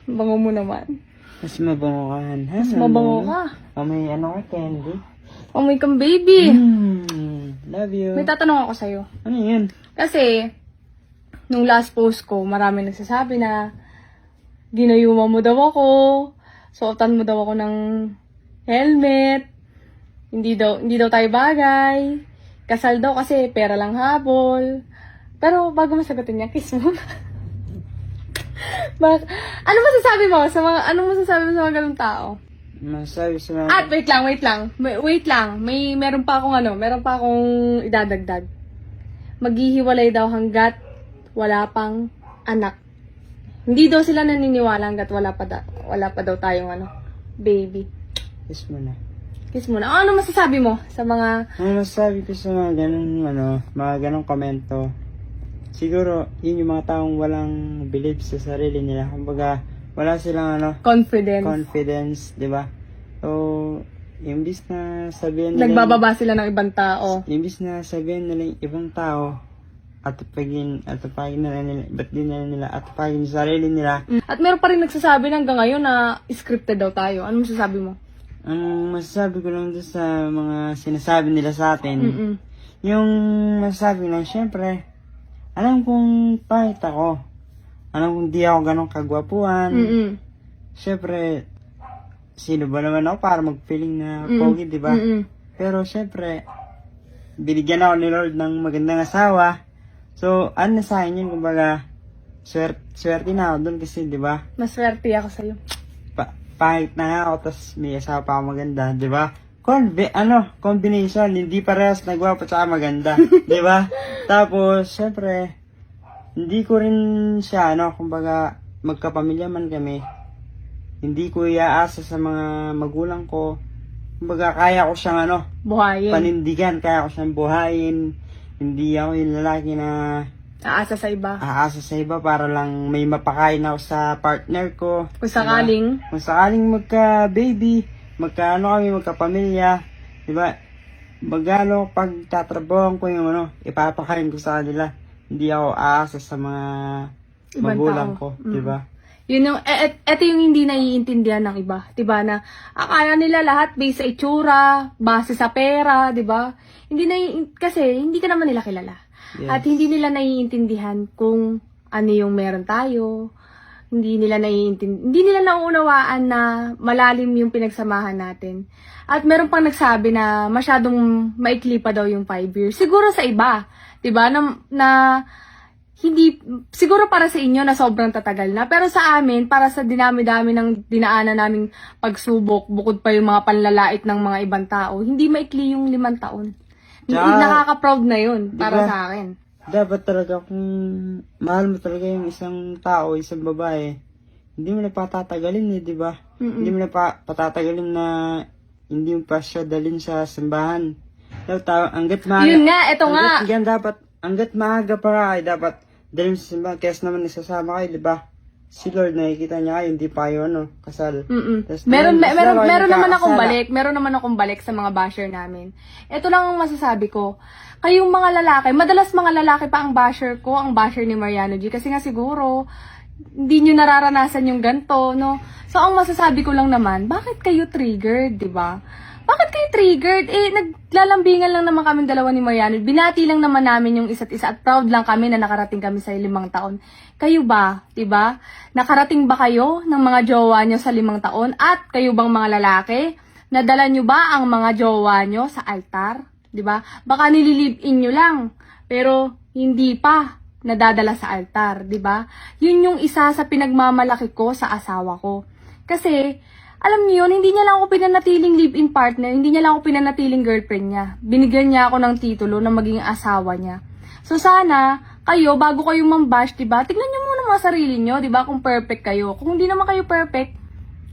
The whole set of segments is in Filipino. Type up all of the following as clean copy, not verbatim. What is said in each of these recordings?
Bango mo naman. Mas mabango ka. Mas mabango ka. May ano ka, candy? Amoy kang baby. Love you. May tatanong ako sa'yo. Ano yun? Kasi, nung last post ko, marami nagsasabi na ginayuma mo daw ako, suotan mo daw ako ng helmet, hindi daw tayo bagay, kasal daw kasi pera lang habol. Pero bago masagutin niya, kiss mo. Ano masasabi mo sa mga ganung tao? Masabi sa mga... At wait lang. Meron pa akong idadagdag. Maghihiwalay daw hanggat wala pang anak. Hindi daw sila naniniwala hanggat wala pa daw tayong baby. Kiss mo na. Kiss mo na. Ano masasabi mo sa mga... Ano masasabi ko sa mga ganong komento? Siguro, yun yung mga taong walang believe sa sarili nila. Kumbaga, wala silang confidence, di ba? So, imbis na sabihin nila... Nagbababa sila ng ibang tao. Imbis na sabihin nila yung ibang tao, atupagin nila yung sarili nila. At meron pa rin nagsasabi na hanggang ngayon na scripted daw tayo. Ano masasabi mo? Ang masasabi ko lang doon sa mga sinasabi nila sa atin, yung masasabi lang, syempre, alam kong pahit ako. Alam kong di ako ganong kagwapuan. Syempre, sino ba naman ako para mag-feeling na pogi, di ba? Pero syempre, binigyan ako ni Lord ng magandang asawa. So, ano na sa akin yun, kumbaga, swerte na ako doon kasi, di ba? Maswerte ako sa'yo. Pahit na nga ako, tapos may asawa pa ako maganda, di ba? Combination, hindi parehas nagwapo at maganda, di ba? Tapos, syempre, hindi ko rin siya, kumbaga, magkapamilya man kami, hindi ko iaasa sa mga magulang ko, kumbaga, kaya ko siyang, buhayin. Panindigan, kaya ko siyang buhayin, hindi ako yung lalaki na Aasa sa iba. Aasa sa iba para lang may mapakain ako sa partner ko. Kung sakaling. Diba? Kung sakaling magka-baby, magkapamilya, di ba? Pag tatrabahoan ko yung ipapakain ko sa kanila. Hindi ako aasa sa mga Ibang magulang tao. ko, di ba? Yun yung, eto yung hindi naiintindihan ng iba. Diba na, akala nila lahat based sa itsura, base sa pera, diba? Kasi hindi ka naman nila kilala. Yes. At hindi nila naiintindihan kung ano yung meron tayo. Hindi nila nauunawaan na malalim yung pinagsamahan natin. At meron pang nagsabi na masyadong maikli pa daw yung 5 years. Siguro sa iba, 'di ba? Na hindi siguro para sa inyo na sobrang tatagal na, pero sa amin, para sa dinami-dami ng dinaanan naming pagsubok, bukod pa yung mga panlalait ng mga ibang tao, hindi maikli yung 5 taon. Hindi nakaka-proud na yun para diba, sa akin. Dapat talaga kung mahal mo talaga yung isang tao, isang babae, hindi mo na patatagalin di ba? Hindi mo na patatagalin na hindi mo pa siya dalhin sa simbahan. Hanggat maaga. Yun nga, eto nga. Hanggat maaga pa ka, ay dapat dalhin sa simbahan. Kaya naman isasama kayo, di ba? Si Lord, nakikita niya kayo, hindi pa kayo, kasal. Meron naman akong balik sa mga basher namin. Ito lang ang masasabi ko. Kayong mga lalaki, madalas mga lalaki pa ang basher ko, ang basher ni Mariano G. Kasi nga siguro, hindi nyo nararanasan yung ganito, no? So, ang masasabi ko lang naman, bakit kayo triggered, di ba? Bakit kayo triggered? Naglalambingan lang naman kami dalawa ni Mariano. Binati lang naman namin yung isa't isa at proud lang kami na nakarating kami sa 5 taon. Kayo ba? Diba? Nakarating ba kayo ng mga jowa nyo sa 5 taon? At kayo bang mga lalaki? Nadala nyo ba ang mga jowa nyo sa altar? Diba? Baka nililive-in nyo lang. Pero hindi pa nadadala sa altar. Diba? Yun yung isa sa pinagmamalaki ko sa asawa ko. Kasi, alam niyo yun, hindi niya lang ako pinanatiling live-in partner, hindi niya lang ako pinanatiling girlfriend niya. Binigyan niya ako ng titulo na maging asawa niya. So sana, kayo, bago kayo mambash, diba, tignan niyo muna mga sarili niyo, diba, kung perfect kayo. Kung hindi naman kayo perfect,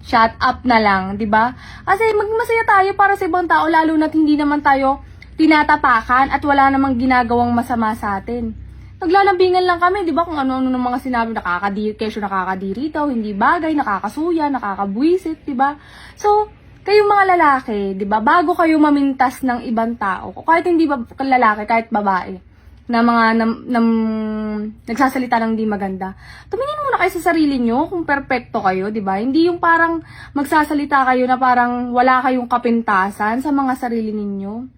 shut up na lang, diba? Kasi maging masaya tayo para sa ibang tao, lalo na't hindi naman tayo tinatapakan at wala namang ginagawang masama sa atin. Naglalambingan lang kami, di ba, kung ano-ano ng mga sinabi, nakakadiri daw, hindi bagay, nakakasuya, nakakabwisit, di ba? So, kayong mga lalaki, di ba, bago kayo mamintas ng ibang tao, kahit hindi ba lalaki, kahit babae, na mga nagsasalita ng di maganda. Tumingin muna kayo sa sarili nyo kung perpekto kayo, di ba? Hindi yung parang magsasalita kayo na parang wala kayong kapintasan sa mga sarili ninyo.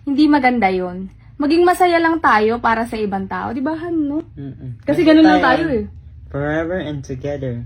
Hindi maganda yon. Maging masaya lang tayo para sa ibang tao, di ba, Han, no? Mm-mm. Kasi ganun lang tayo eh. Forever and together.